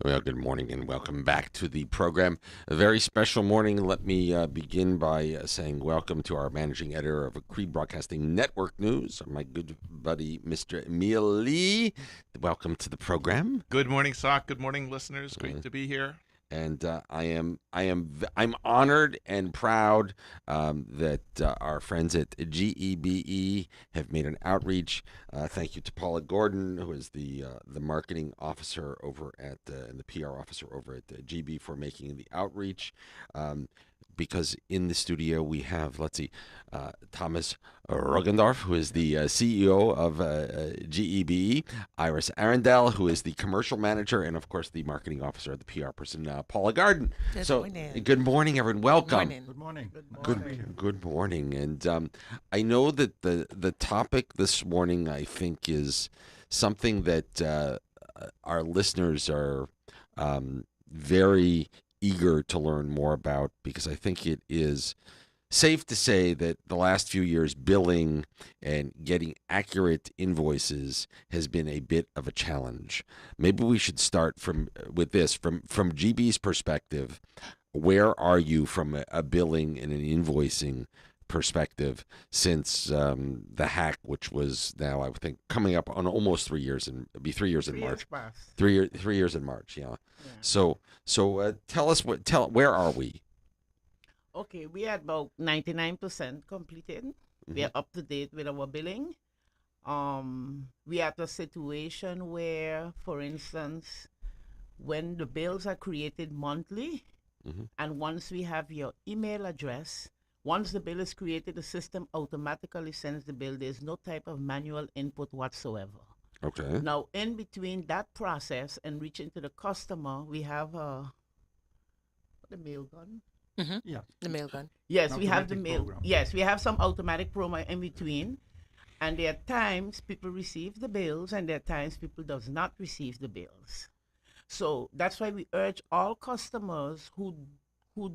Well, good morning and welcome back to the program. A very special morning. Let me begin by saying welcome to our managing editor of GEBE Broadcasting Network News, my good buddy, Mr. Emil Lee. Welcome to the program. Good morning, Soc. Good morning, listeners. Great to be here. And I'm honored and proud that our friends at GEBE have made an outreach. Thank you to Paula Gordon, who is the marketing officer over at and the PR officer over at GB for making the outreach. Because in the studio we have, let's see, Thomas Roggendorf, who is the CEO of GEBE, Iris Arundel, who is the commercial manager, and of course the marketing officer, the PR person, Paula Garden. Good morning. Good morning, everyone. Welcome. Good morning. Good morning. And I know that the topic this morning, I think, is something that our listeners are very eager to learn more about, because I think it is safe to say that the last few years billing and getting accurate invoices has been a bit of a challenge. Maybe we should start with this from GB's perspective. Where are you from a billing and an invoicing perspective since the hack, which was now, I think, coming up on almost 3 years, and it'll be 3 years in March. 3 years in March, yeah. So tell us where are we? Okay, we are about 99% completed. We are up to date with our billing. We are at a situation where, for instance, when the bills are created monthly, and once we have your email address, once the bill is created, the system automatically sends the bill. There's no type of manual input whatsoever. Okay. Now, in between that process and reaching to the customer, we have the mail gun. Yeah. The mail gun. Yes, we have the Automatic mail. program. Yes, we have some automatic promo in between, and there are times people receive the bills, and there are times people does not receive the bills. So that's why we urge all customers who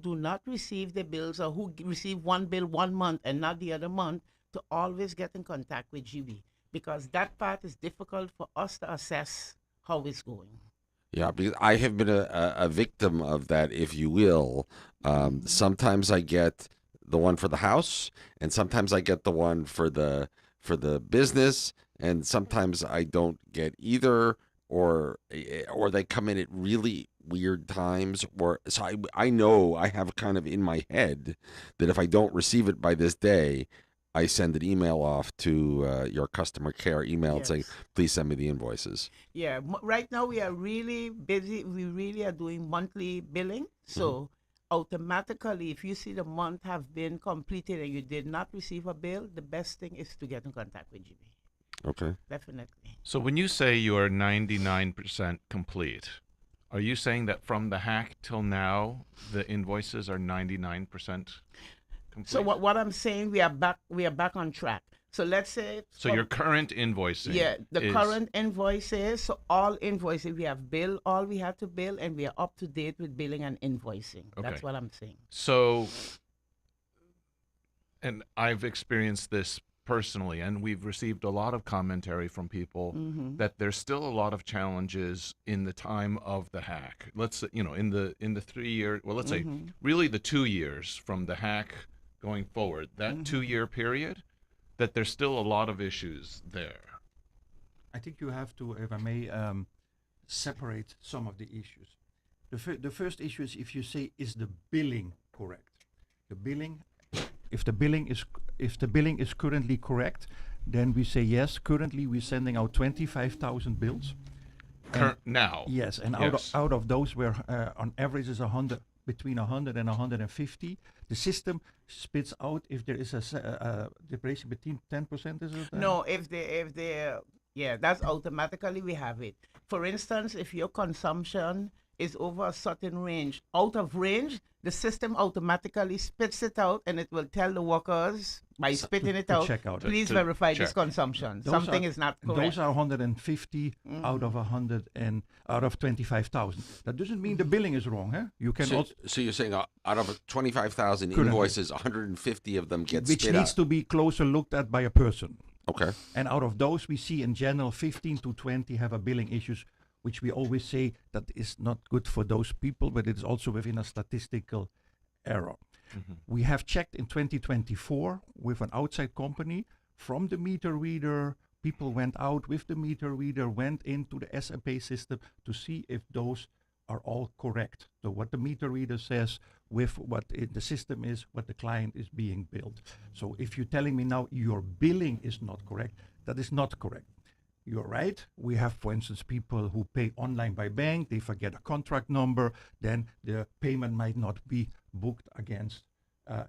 do not receive the bills, or who receive one bill 1 month and not the other month, to always get in contact with GB, because that part is difficult for us to assess how it's going. Yeah, because I have been a victim of that, if you will. Sometimes I get the one for the house, and sometimes I get the one for the business, and sometimes I don't get either, or they come in at really weird times. So I know I have kind of in my head that if I don't receive it by this day, I send an email off to your customer care email and say, Yes. please send me the invoices. Yeah, right now we are really busy. We really are doing monthly billing. So automatically, if you see the month have been completed and you did not receive a bill, the best thing is to get in contact with GB. Okay. Definitely. So when you say you are 99% complete, are you saying that from the hack till now, the invoices are 99% complete? So what I'm saying, we are back on track. So let's say So your current invoicing is, current invoices, so all invoices we have billed all we have to bill, and we are up to date with billing and invoicing. Okay. That's what I'm saying. So, and I've experienced this personally, and we've received a lot of commentary from people that there's still a lot of challenges in the time of the hack. Let's say, in the 3 year, well, let's say really the 2 years from the hack going forward, that 2 year period, that there's still a lot of issues there. I think you have to, if I may, separate some of the issues. The first issue is if you say, is the billing correct? The billing, if the billing is currently correct, then we say yes. Currently, we're sending out 25,000 bills. Now. Yes, and Yes. out of those, where on average is 100, between 100 and 150. The system spits out if there is a depreciation between 10%. Is it? No, if they yeah, that's automatically we have it. For instance, if your consumption is over a certain range, out of range, the system automatically spits it out, and it will tell the workers by spitting it to out, check out. please To verify this check. consumption. Those Something are- is not correct. Those are 150 out of 100 and out of 25,000. That doesn't mean the billing is wrong. You can also, So you're saying out of 25,000 Currently. invoices, 150 of them get which spit needs out. to be closer looked at by a person. Okay. And out of those, we see in general 15 to 20 have a billing issues which we always say that is not good for those people, but it is also within a statistical error. We have checked in 2024 with an outside company from the meter reader. People went out with the meter reader, went into the SAP system to see if those are all correct. So what the meter reader says with what the system is, what the client is being billed. So if you're telling me now your billing is not correct, that is not correct. You're right. We have, for instance, people who pay online by bank, they forget a contract number, then the payment might not be booked against.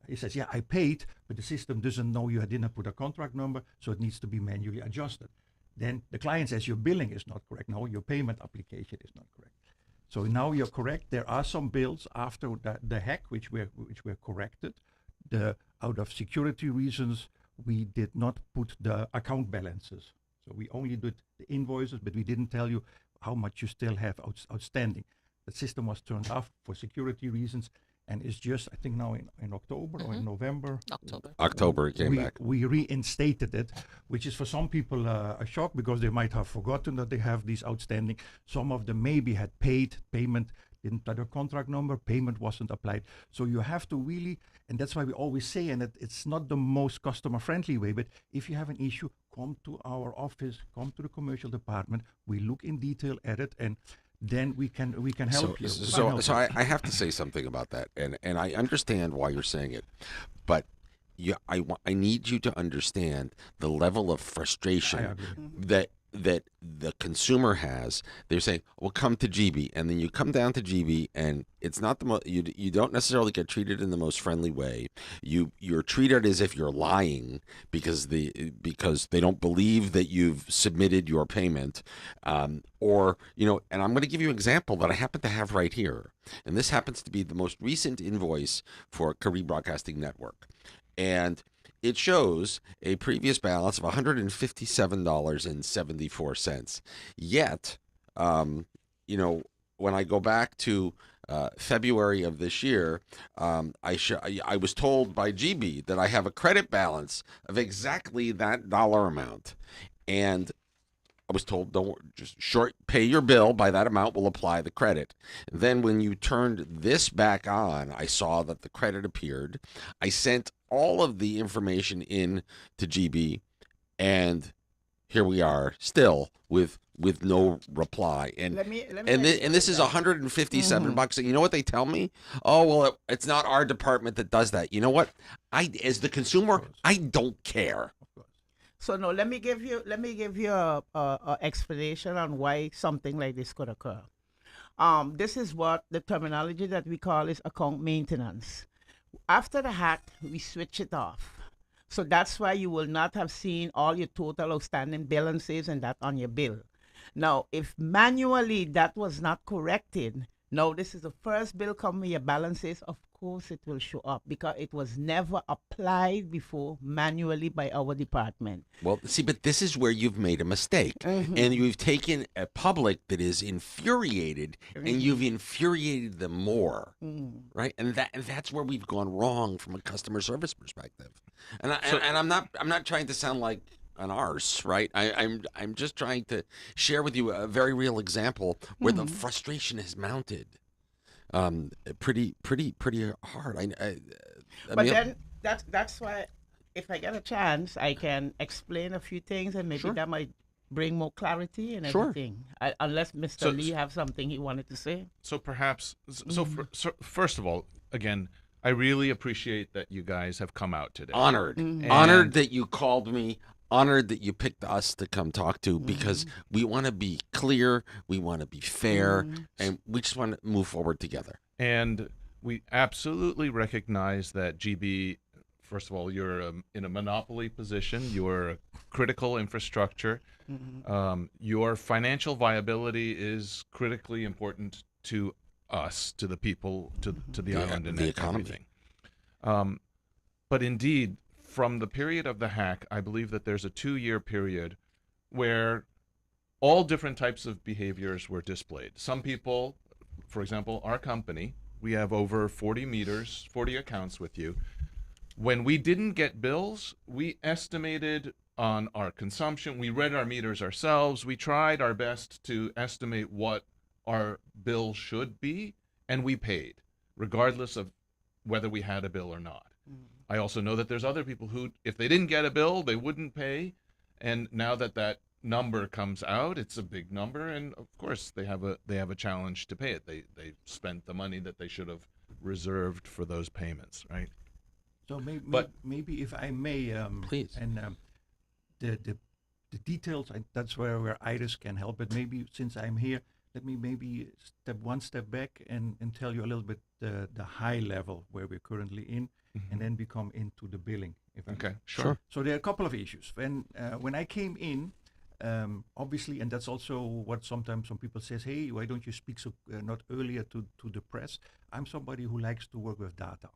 He says, yeah, I paid, but the system doesn't know you didn't put a contract number, so it needs to be manually adjusted. Then the client says your billing is not correct. No, your payment application is not correct. So now you're correct. There are some bills after the hack which were corrected. Out of security reasons, we did not put the account balances. So we only did the invoices, but we didn't tell you how much you still have outstanding. The system was turned off for security reasons, and it's just, I think now in October or in November. October it came back. We reinstated it, which is for some people a shock because they might have forgotten that they have these outstanding. Some of them maybe had paid payment, didn't have a contract number, payment wasn't applied. So you have to really, and that's why we always say, and it's not the most customer friendly way, but if you have an issue, come to our office, come to the commercial department. We look in detail at it, and then we can help you. So I have to say something about that, and I understand why you're saying it, but I need you to understand the level of frustration that the consumer has. They're saying, well, come to GEBE, and then you come down to GEBE, and it's not the you don't necessarily get treated in the most friendly way. You're treated as if you're lying because they don't believe that you've submitted your payment, or and I'm going to give you an example that I happen to have right here, and this happens to be the most recent invoice for GEBE Broadcasting Network, and it shows a previous balance of $157.74. Yet, when I go back to February of this year, I was told by GEBE that I have a credit balance of exactly that dollar amount, and I was told, don't just pay your bill by that amount, we'll apply the credit. And then when you turned this back on, I saw that the credit appeared. I sent all of the information in to GEBE, and here we are still with no reply. And this is $157. And you know what they tell me? Oh, well, it's not our department that does that. You know what? As the consumer, I don't care. So no, let me give you a explanation on why something like this could occur. This is what the terminology that we call is account maintenance. After the hack, we switch it off. So that's why you will not have seen all your total outstanding balances and that on your bill. Now, if manually that was not corrected, now this is the first bill come with your balances, of course it will show up because it was never applied before manually by our department. Well, see, but this is where you've made a mistake, and you've taken a public that is infuriated, and you've infuriated them more, right? And that's where we've gone wrong from a customer service perspective. And I'm not trying to sound like an arse, right? I'm just trying to share with you a very real example where the frustration has mounted. Pretty hard. Then that's why, if I get a chance, I can explain a few things, and maybe that might bring more clarity and everything. Unless Mr. Lee have something he wanted to say. So perhaps, first of all, again, I really appreciate that you guys have come out today. Honored, honored that you called me. Honored that you picked us to come talk to, because we want to be clear, we want to be fair, and we just want to move forward together. And we absolutely recognize that GEBE, first of all, you're in a monopoly position, you're a critical infrastructure, your financial viability is critically important to us, to the people, to the island and the economy. Everything. But indeed, from the period of the hack, I believe that there's a 2-year period where all different types of behaviors were displayed. Some people, for example, our company, we have over 40 meters, 40 accounts with you. When we didn't get bills, we estimated on our consumption. We read our meters ourselves. We tried our best to estimate what our bill should be, and we paid, regardless of whether we had a bill or not. I also know that there's other people who, if they didn't get a bill, they wouldn't pay. And now that that number comes out, it's a big number, and of course they have a challenge to pay it. They spent the money that they should have reserved for those payments, right? So But- maybe if I may, Please. and the details, that's where Iris can help. But maybe since I'm here, let me maybe step one step back and tell you a little bit the high level where we're currently in, and then we come into the billing. If I may. Okay, Sure. sure. So there are a couple of issues. When I came in, obviously, and that's also what sometimes some people says, hey, why don't you speak so not earlier to the press? I'm somebody who likes to work with data.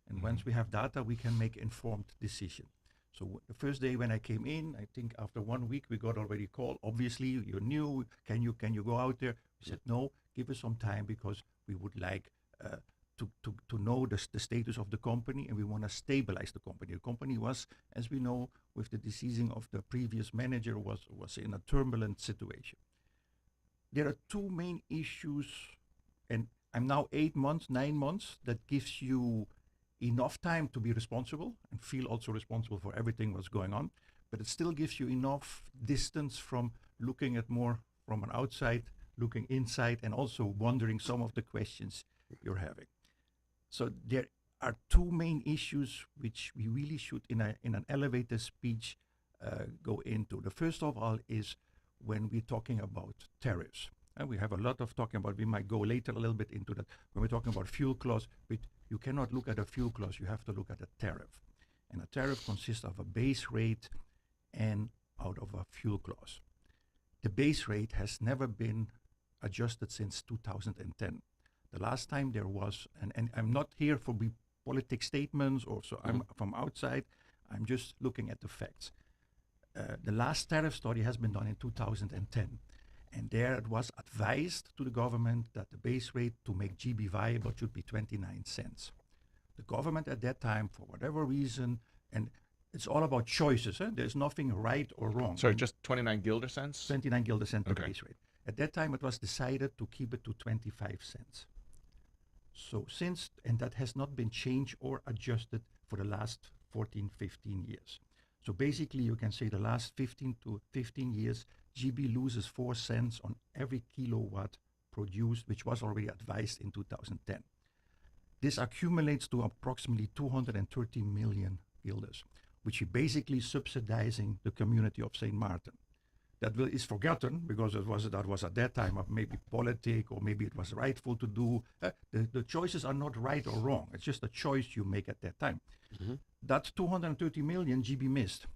And once we have data, we can make informed decision. So the first day when I came in, I think after 1 week, we got already a call. Obviously, you're new. Can you go out there? We said, no, give us some time because we would like to know the status of the company, and we want to stabilize the company. The company was, as we know, with the deceasing of the previous manager, was in a turbulent situation. There are two main issues, and I'm now 8 months, 9 months, that gives you enough time to be responsible and feel also responsible for everything that's going on, but it still gives you enough distance from looking at more from an outside, looking inside, and also wondering some of the questions you're having. So there are two main issues which we really should, in an elevator speech, go into. The first of all is when we're talking about tariffs. And we have a lot of talking about, we might go later a little bit into that, when we're talking about fuel clause, but you cannot look at a fuel clause, you have to look at a tariff. And a tariff consists of a base rate and out of a fuel clause. The base rate has never been adjusted since 2010. The last time there was, and I'm not here for political statements, or so I'm from outside, I'm just looking at the facts. The last tariff study has been done in 2010. And there it was advised to the government that the base rate to make GEBE viable should be 29 cents. The government at that time, for whatever reason, and it's all about choices, there's nothing right or wrong. Sorry, just 29 guilder cents? 29 guilder cent the Okay. base rate. At that time, it was decided to keep it to 25 cents. So since, and that has not been changed or adjusted for the last 14, 15 years. So basically, you can say the last 15 to 15 years, GEBE loses 4 cents on every kilowatt produced, which was already advised in 2010. This accumulates to approximately 230 million guilders, which is basically subsidizing the community of St. Martin. That is forgotten because that was at that time of maybe politic, or maybe it was rightful to do. The choices are not right or wrong. It's just a choice you make at that time. That 230 million GEBE missed.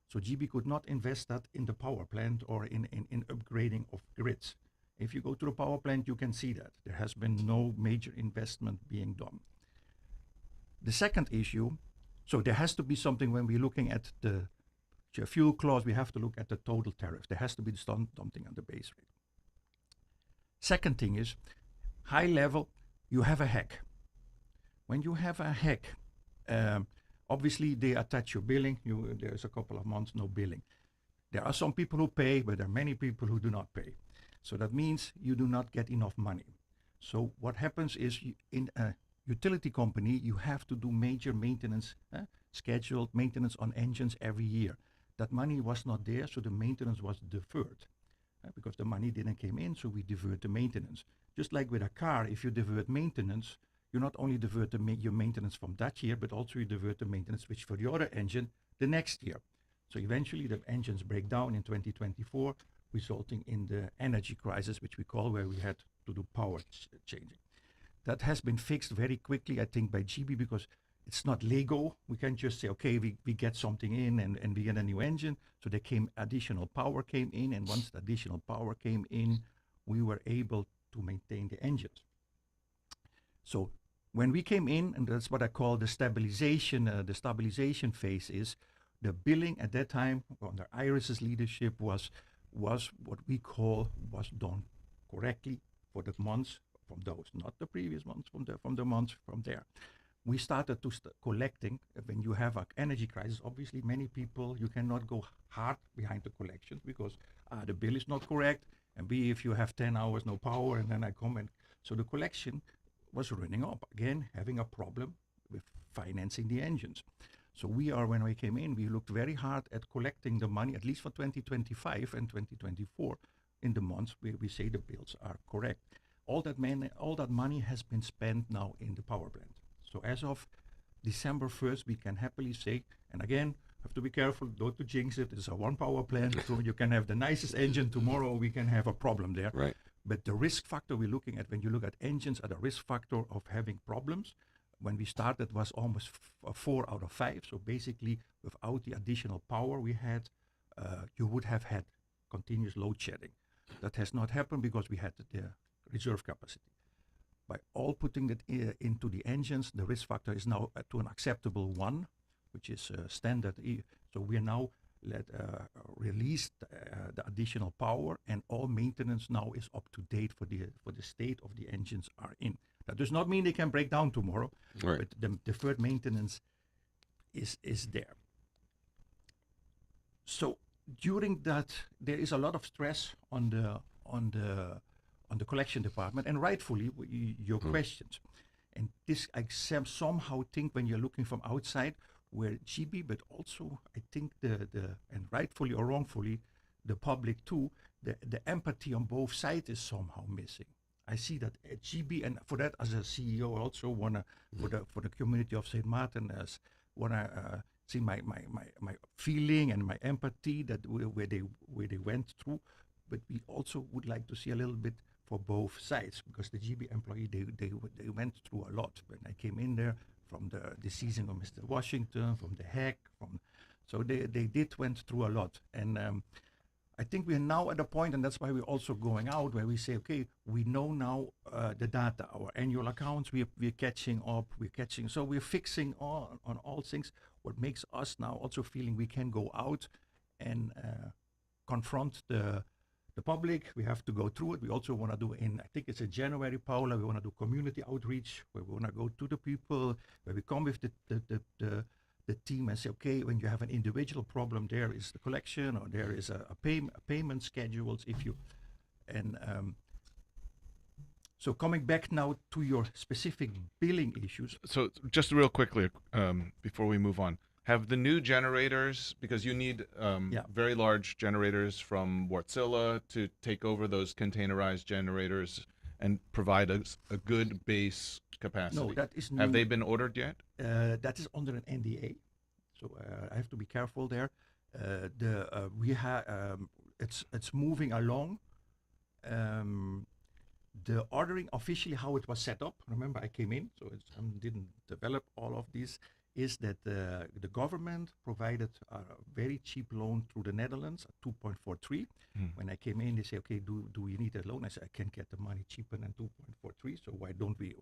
So GEBE could not invest that in the power plant or in upgrading of grids. If you go to the power plant, you can see that. There has been no major investment being done. The second issue, so there has to be something when we're looking at the fuel clause, we have to look at the total tariff. There has to be something on the base rate. Second thing is, high level, you have a hack. When you have a hack, obviously they attach your billing. There's a couple of months no billing. There are some people who pay, but there are many people who do not pay. So that means you do not get enough money. So what happens is, in a utility company, you have to do major maintenance, scheduled maintenance on engines every year. That money was not there, so the maintenance was deferred. Because the money didn't come in, so we divert the maintenance. Just like with a car, if you divert maintenance, you not only divert your maintenance from that year, but also you divert the maintenance which for the other engine the next year. So eventually the engines break down in 2024, resulting in the energy crisis, which we call, where we had to do power changing. That has been fixed very quickly, I think, by GEBE, because it's not Lego. We can't just say, okay, we get something in and we get a new engine. So there came additional power came in, and once the additional power came in, we were able to maintain the engines. So when we came in, and that's what I call the stabilization phase, is the billing at that time under Iris's leadership was what we call was done correctly for the months from those, not the previous months, from the months from there. we started to collecting. When you have an energy crisis, obviously many people, you cannot go hard behind the collections because the bill is not correct, and B, if you have 10 hours no power, and then I come and so the collection was running up again, having a problem with financing the engines. So when we came in, we looked very hard at collecting the money, at least for 2025 and 2024, in the months where we say the bills are correct. All that money has been spent now in the power plant. So as of December 1st, we can happily say, and again, have to be careful, don't to jinx it. It's a one power plant, so you can have the nicest engine tomorrow, we can have a problem there. Right. But the risk factor we're looking at, when you look at engines, at a risk factor of having problems, when we started was almost 4 out of 5. So basically, without the additional power we had, you would have had continuous load shedding. That has not happened because we had the reserve capacity. By all putting that into the engines, the risk factor is now to an acceptable 1, which is standard. So we are now released the additional power, and all maintenance now is up to date for the state of the engines are in. That does not mean they can break down tomorrow, Right. but the deferred maintenance is there. So during that, there is a lot of stress on the collection department, and rightfully your questions. And this I somehow think when you're looking from outside, where GEBE, but also I think and rightfully or wrongfully, the public too, the empathy on both sides is somehow missing. I see that at GEBE, and for that as a CEO, I also wanna for the community of St. Martin wanna see my feeling and my empathy that where they went through, but we also would like to see a little bit for both sides, because the GEBE employee they went through a lot when I came in there, from the season of Mr. Washington, from the hack, so they went through a lot, and I think we are now at a point, and that's why we're also going out, where we say, okay, we know now the data, our annual accounts, we're catching up, so we're fixing on all things. What makes us now also feeling we can go out and confront the public. We have to go through it. We also want to do I think it's in January, Paula, we want to do community outreach, where we want to go to the people, where we come with the team and say, okay, when you have an individual problem, there is the collection, or there is a payment schedules, so coming back now to your specific billing issues. So just real quickly, before we move on, have the new generators, because you need very large generators from Wärtsilä to take over those containerized generators and provide a good base capacity. No, that is new. Have they been ordered yet? That is under an NDA, so I have to be careful there. It's moving along. The ordering officially, how it was set up, remember I came in, so I didn't develop all of this, is that the government provided a very cheap loan through the Netherlands at 2.43. When I came in, they say, okay, do we need a loan? I said, I can get the money cheaper than 2.43, so why don't we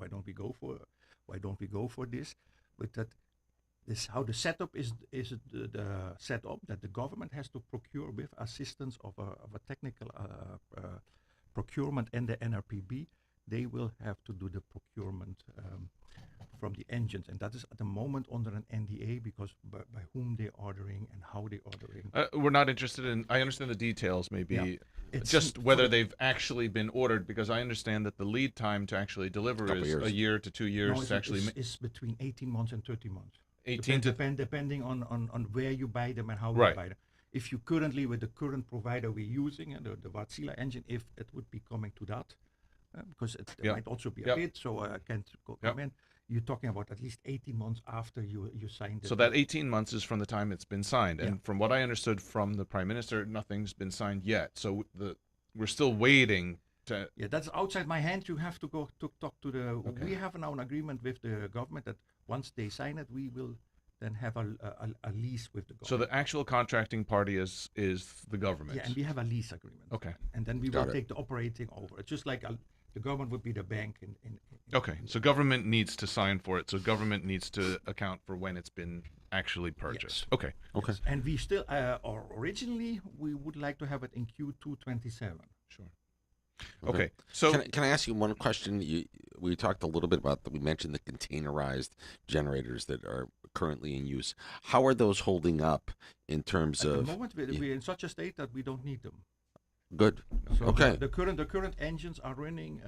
go for this? But that is how the setup is the setup that the government has to procure with assistance of a technical procurement and the NRPB. They will have to do the procurement from the engines, and that is at the moment under an NDA, because by whom they're ordering and how they're ordering. We're not interested in, I understand the details, maybe It's just whether they've actually been ordered, because I understand that the lead time to actually deliver is years. a year to 2 years. No, to actually it's between 18 months and 30 months. 18 to depending on where you buy them and how Right. you buy them. If you currently, with the current provider we're using, and the Wärtsilä engine, if it would be coming to that, because it might also be a bit, so I can't come in. You're talking about at least 18 months after you signed it. So that 18 months is from the time it's been signed. And from what I understood from the Prime Minister, nothing's been signed yet. So we're still waiting to... Yeah, that's outside my hand. You have to go to talk to the... Okay. We have now an agreement with the government that once they sign it, we will then have a lease with the government. So the actual contracting party is the government? Yeah, and we have a lease agreement. Okay. And then we Got will it. take the operating over. It's just like the government would be the bank. Okay, so government needs to sign for it. So government needs to account for when it's been actually purchased. Yes. Okay. Okay. Yes. And we still, or originally, we would like to have it in Q2 27. Sure. Okay. So Can I ask you one question? We talked a little bit about we mentioned the containerized generators that are currently in use. How are those holding up in terms At the of moment, we're in such a state that we don't need them. good? So Okay. the current engines are running.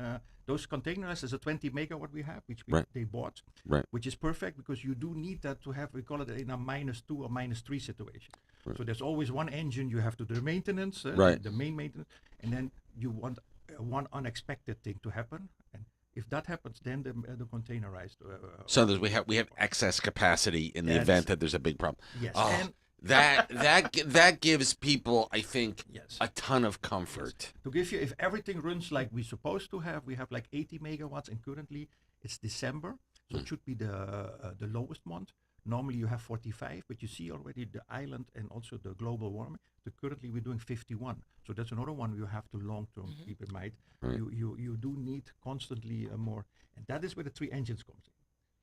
Those containers is a 20 megawatt we have, which Right. they bought, Right. which is perfect because you do need that to have. We call it in a -2 or -3 situation. Right. So there's always one engine you have to do the maintenance, Right. the main maintenance, and then you want one unexpected thing to happen, and if that happens, then the containerized. So we have excess capacity in the Yes. event that there's a big problem. Yes, Oh, and that gives people, I think, yes. a ton of comfort. To give you, if everything runs like we're supposed to have, we have like 80 megawatts, and currently it's December, so it should be the lowest month. Normally you have 45, but you see already the island and also the global warming. So currently we're doing 51. So that's another one you have to long-term keep in mind. Right. You do need constantly more, and that is where the 3 engines comes in.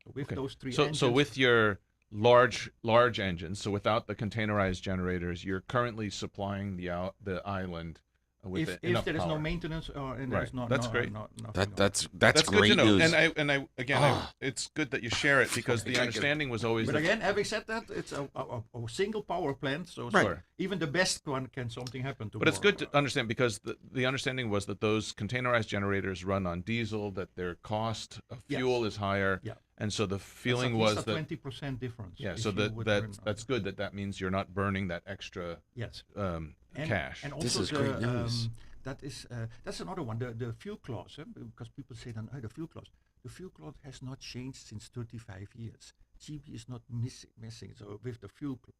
So with those 3 so engines. so with your large engines, so without the containerized generators, you're currently supplying the island with if enough there is power. no maintenance or and Right. there's not That's no, great. nothing on. That's That's good great to know. news. And I again, Ah. it's good that you share it because the Okay, good. understanding was always But that again, having said that, it's a single power plant, so Right. even the best one can something happen to. But it's good to understand because the understanding was that those containerized generators run on diesel, that their cost of Yes. fuel is higher, Yeah. and so the feeling was that 20% difference. yeah, if so you would that burn- that's good that means you're not burning that extra yes. cash. And This also is great news. That's another one. The fuel clause, because people say then the fuel clause. The fuel clause has not changed since 35 years. GB is not missing. So with the fuel clause,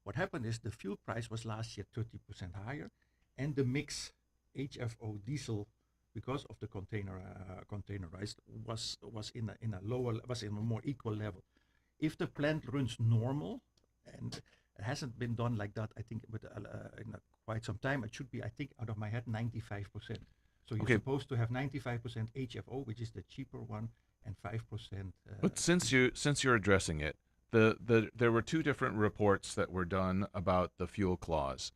what happened is the fuel price was last year 30% higher, and the mix HFO diesel, because of the containerized, was in a more equal level. If the plant runs normal, and it hasn't been done like that, I think, with in quite some time. It should be, I think, out of my head, 95%. So you're Okay. supposed to have 95% HFO, which is the cheaper one, and 5%. But since you're addressing it, there were 2 different reports that were done about the fuel clause,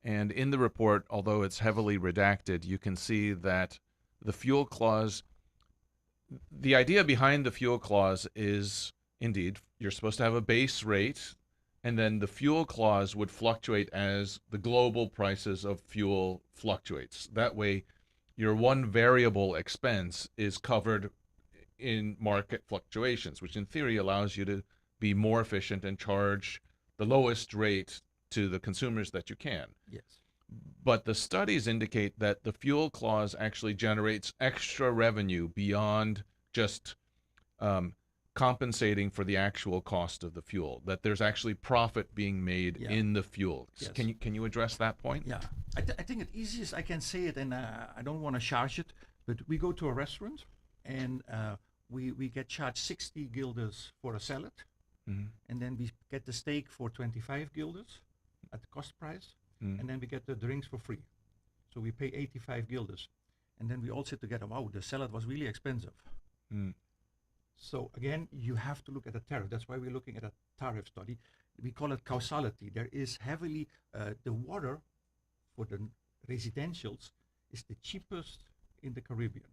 and in the report, although it's heavily redacted, you can see that the fuel clause, the idea behind the fuel clause is indeed you're supposed to have a base rate, and then the fuel clause would fluctuate as the global prices of fuel fluctuates. That way, your one variable expense is covered in market fluctuations, which in theory allows you to be more efficient and charge the lowest rate to the consumers that you can. Yes. But the studies indicate that the fuel clause actually generates extra revenue beyond just compensating for the actual cost of the fuel, that there's actually profit being made in the fuel. Yes. Can you address that point? Yeah. I think the easiest I can say it, and I don't want to charge it, but we go to a restaurant, and we get charged 60 guilders for a salad, and then we get the steak for 25 guilders at the cost price, and then we get the drinks for free. So we pay 85 guilders, and then we all sit together. Wow, the salad was really expensive. So again, you have to look at the tariff. That's why we're looking at a tariff study. We call it causality. There is heavily the water for the residentials is the cheapest in the Caribbean.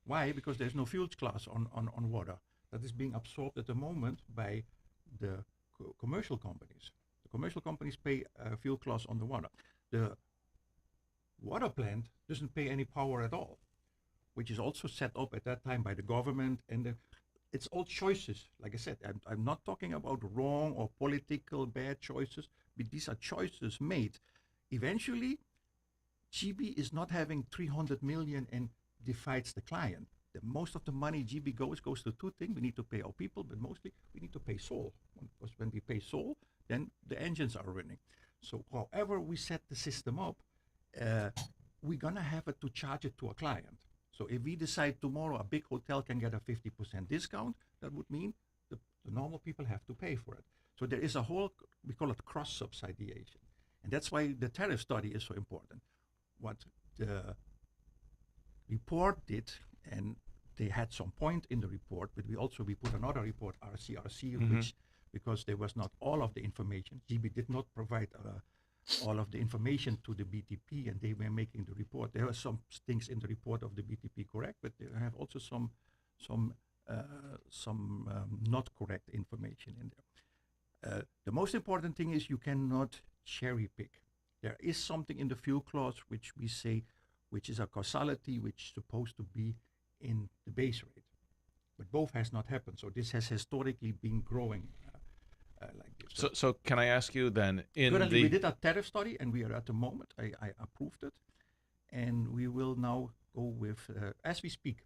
Why? Because there's no fuel class on water. That is being absorbed at the moment by the commercial companies. The commercial companies pay a fuel class on the water. The water plant doesn't pay any power at all, which is also set up at that time by the government, and it's all choices. Like I said, I'm not talking about wrong or political bad choices, but these are choices made. Eventually, GEBE is not having 300 million and divides the client. Most of the money GEBE goes to 2 things. We need to pay our people, but mostly we need to pay Sol. Because when we pay Sol, then the engines are running. So however we set the system up, we're gonna have it to charge it to a client. So if we decide tomorrow a big hotel can get a 50% discount, that would mean the normal people have to pay for it. So there is a whole, we call it cross-subsidiation. And that's why the tariff study is so important. What the report did, and they had some point in the report, but we put another report, RCRC, which, because there was not all of the information, GEBE did not provide all of the information to the BTP, and they were making the report. There were some things in the report of the BTP correct, but they have also some not correct information in there. The most important thing is you cannot cherry pick. There is something in the fuel clause which we say, which is a causality which is supposed to be in the base rate, but both has not happened. So this has historically been growing like this. So can I ask you then, Currently, we did a tariff study, and we are at the moment, I approved it, and we will now go with, as we speak,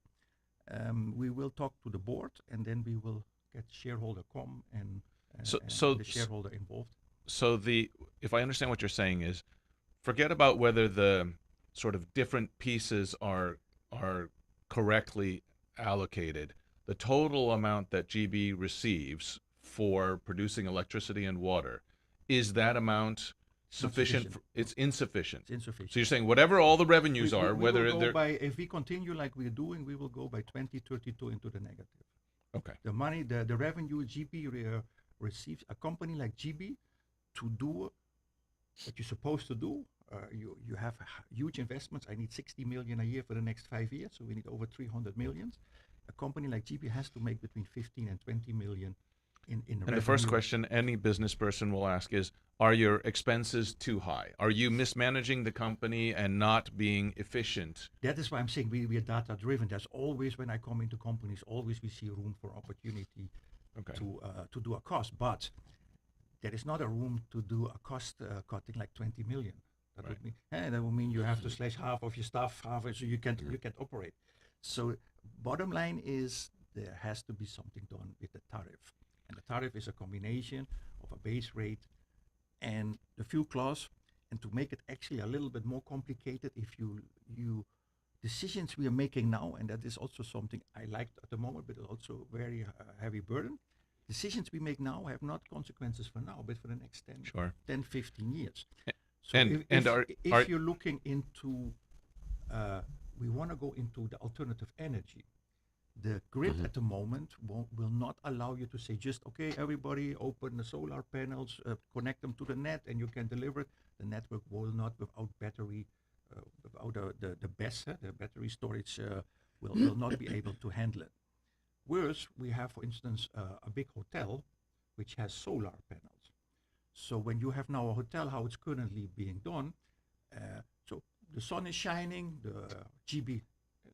we will talk to the board, and then we will get shareholder and the shareholder involved. So if I understand what you're saying is, forget about whether the sort of different pieces are correctly allocated. The total amount that GEBE receives for producing electricity and water, is that amount sufficient? It's insufficient. It's insufficient. So you're saying whatever all the revenues are, we whether will they're go if we continue like we're doing, we will go by 2032 into the negative. Okay. The money, the revenue GEBE receives, a company like GEBE, to do what you're supposed to do. You have huge investments. I need 60 million a year for the next 5 years, so we need over 300 million. A company like GEBE has to make between 15 and 20 million in and revenue. the first question any business person will ask is, are your expenses too high? Are you mismanaging the company and not being efficient? That is why I'm saying we are data driven. There's always, when I come into companies, always we see room for opportunity to do a cost, but there is not a room to do a cost cutting like 20 million. That would mean, that would mean you have to slash half of your staff, so you can't operate. So bottom line is there has to be something done with the tariff, and the tariff is a combination of a base rate and the fuel clause. And to make it actually a little bit more complicated, if you decisions we are making now, and that is also something I liked at the moment, but also very heavy burden. Decisions we make now have not consequences for now, but for the next 10, 15 years. So if you're looking into, we want to go into the alternative energy. The grid at the moment will not allow you to say just, okay, everybody open the solar panels, connect them to the net, and you can deliver it. The network will not, without battery, without the BESS, the battery storage, will not be able to handle it. Whereas we have, for instance, a big hotel which has solar panels. So when you have now a hotel, how it's currently being done, so the sun is shining, the GEBE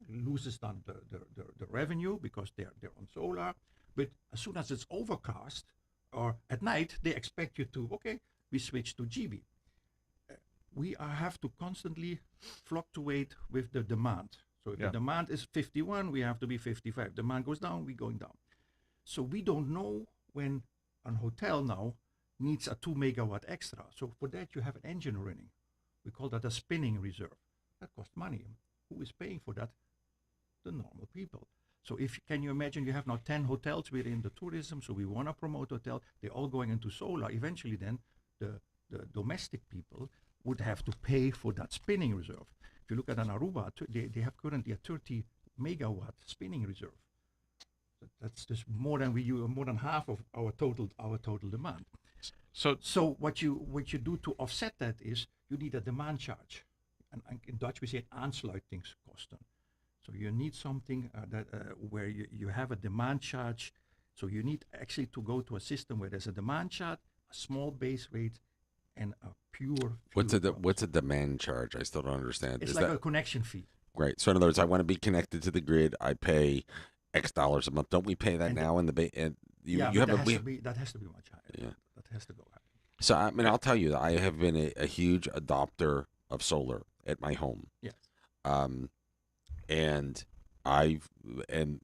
loses then the revenue because they're on solar. But as soon as it's overcast or at night, they expect you to, okay, we switch to GEBE. We have to constantly fluctuate with the demand. So if the demand is 51, we have to be 55. Demand goes down, we're going down. So we don't know when a hotel now needs a 2 megawatt extra. So for that, you have an engine running. We call that a spinning reserve. That costs money. Who is paying for that? The normal people. So can you imagine you have now 10 hotels within the tourism, so we want to promote hotel, they're all going into solar. Eventually then the domestic people would have to pay for that spinning reserve. If you look at an Aruba, they have currently a 30 megawatt spinning reserve. That's just more than we use, more than half of our total demand. So what you do to offset that is you need a demand charge, and in Dutch we say aansluitingskosten. So you need something where you have a demand charge. So you need actually to go to a system where there's a demand charge, a small base rate, and a pure. What's a demand charge? I still don't understand. It's like a connection fee. Right. So in other words, I want to be connected to the grid. I pay X dollars a month. Don't we pay that now in the that has to be much higher. Yeah. That has to go higher. So I mean, I'll tell you that I have been a huge adopter of solar at my home. Yes. And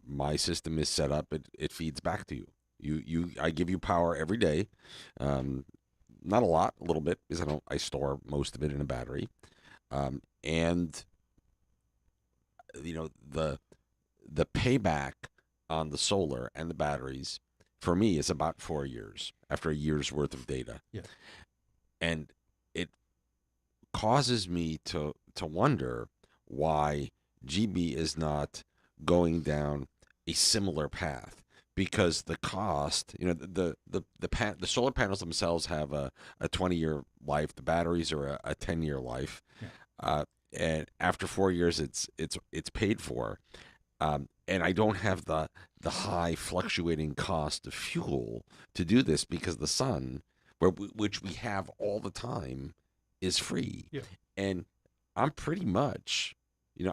my system is set up. It feeds back to you. I give you power every day. Not a lot, a little bit, because I store most of it in a battery. And the payback on the solar and the batteries for me is about 4 years after a year's worth of data. Yeah. And it causes me to wonder why GEBE is not going down a similar path, because the cost, the solar panels themselves have a 20-year life. The batteries are a 10-year life. Yeah. And after 4 years, it's paid for. And I don't have the high fluctuating cost of fuel to do this because the sun, which we have all the time, is free. Yeah. And I'm pretty much,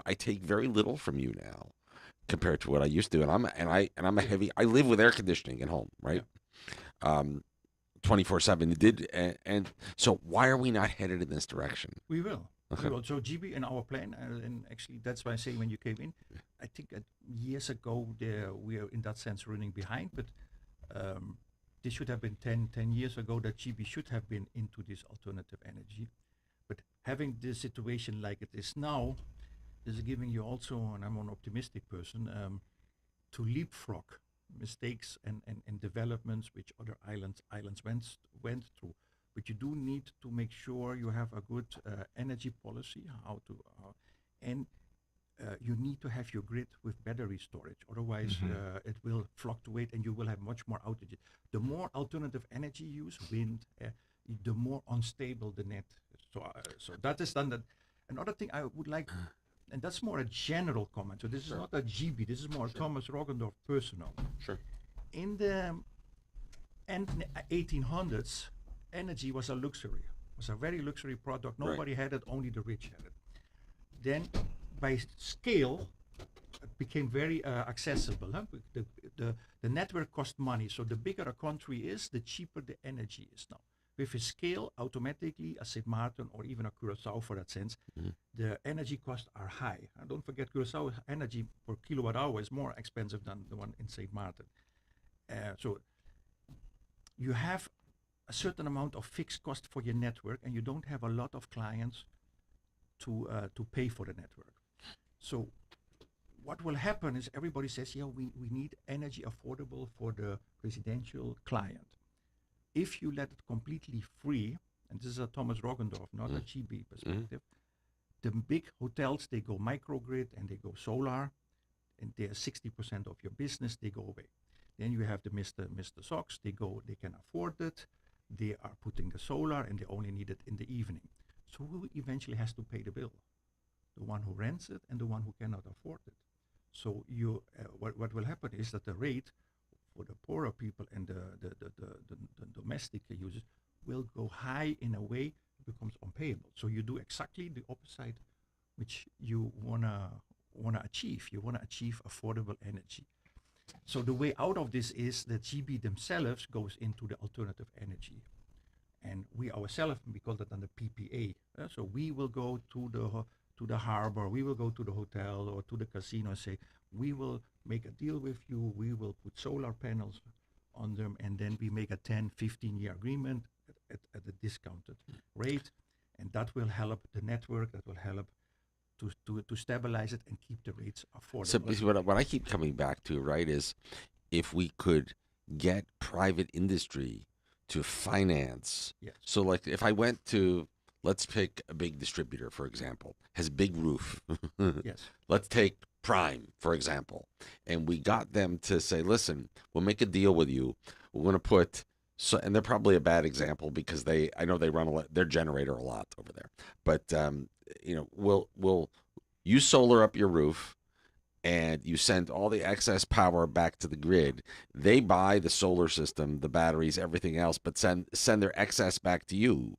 I take very little from you now compared to what I used to. And I'm a heavy. I live with air conditioning at home, right? 24/7. It did, and so why are we not headed in this direction? We will. Okay. We will. So GEBE in our plan, and actually that's why I say when you came in, I think years ago we are in that sense running behind, but this should have been 10 years ago that GEBE should have been into this alternative energy. But having this situation like it is now, this is giving you also, and I'm an optimistic person, to leapfrog mistakes and developments which other islands went through. But you do need to make sure you have a good energy policy, and you need to have your grid with battery storage. Otherwise, it will fluctuate and you will have much more outages. The more alternative energy use, wind, the more unstable the net. So that is done. That another thing I would like, and that's more a general comment. So this is not a GEBE. This is more Thomas Roggendorf personal. Sure. In the end 1800s, energy was a luxury. It was a very luxury product. Nobody had it. Only the rich had it. Then, by scale, it became very accessible. Huh? The network cost money. So the bigger a country is, the cheaper the energy is now. With a scale, automatically, a St. Martin or even a Curacao for that sense, the energy costs are high. And don't forget, Curacao energy per kilowatt hour is more expensive than the one in St. Martin. So you have a certain amount of fixed cost for your network, and you don't have a lot of clients to pay for the network. So what will happen is everybody says, yeah, we need energy affordable for the residential client. If you let it completely free, and this is a Thomas Roggendorf, not a GEBE perspective, the big hotels, they go microgrid and they go solar, and they're 60% of your business, they go away. Then you have the Mr. Socs, they can afford it, they are putting the solar and they only need it in the evening. So who eventually has to pay the bill? The one who rents it and the one who cannot afford it. So what will happen is that the rate for the poorer people and the domestic users will go high in a way it becomes unpayable. So you do exactly the opposite which you wanna achieve. You wanna achieve affordable energy. So the way out of this is that GEBE themselves goes into the alternative energy. And we ourselves, we call that under PPA. So we will go to the harbor, we will go to the hotel or to the casino and say, we will make a deal with you, we will put solar panels on them, and then we make a 10, 15-year agreement at a discounted rate. And that will help the network, that will help to stabilize it and keep the rates affordable. So what I keep coming back to, right, is if we could get private industry to finance. Yes. So like if I went to, let's pick a big distributor, for example, has a big roof. Yes. Let's take Prime, for example. And we got them to say, listen, we'll make a deal with you. We're going to put, and they're probably a bad example because I know they run their generator a lot over there. But, we'll use solar up your roof and you send all the excess power back to the grid. They buy the solar system, the batteries, everything else, but send their excess back to you.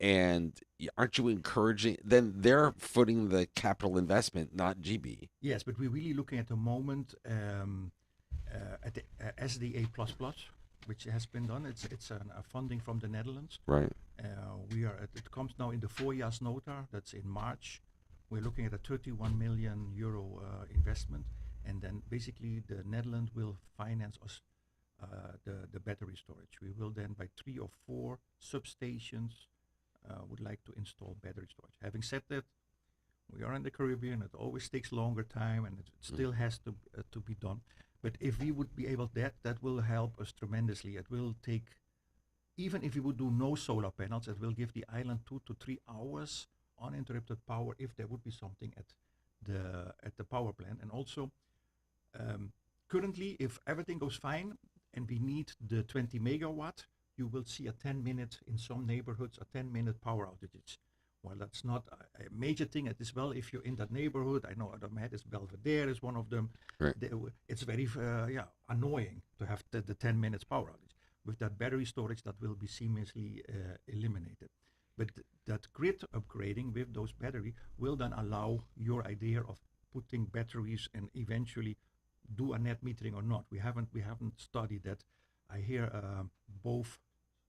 And aren't you encouraging? Then they're footing the capital investment, not GEBE. Yes, but we're really looking at the moment at the SDA++, which has been done. It's a funding from the Netherlands. Right. It comes now in the voorjaarsnota. That's in March. We're looking at a 31 million euro investment, and then basically the Netherlands will finance us the battery storage. We will then, by 3 or 4 substations, would like to install battery storage. Having said that, we are in the Caribbean. It always takes longer time, and it still has to be done. But if we would be able that will help us tremendously. It will take, even if we would do no solar panels, it will give the island 2 to 3 hours uninterrupted power if there would be something at the power plant. And also, currently, if everything goes fine and we need the 20 megawatt, you will see a 10-minute, in some neighborhoods, a 10-minute power outages. Well, that's not a major thing as well. If you're in that neighborhood, I know out of my head is Belvedere is one of them. Right. It's very annoying to have the 10 minutes power outage. With that battery storage, that will be seamlessly eliminated. But that grid upgrading with those battery will then allow your idea of putting batteries and eventually do a net metering or not. We haven't studied that. I hear both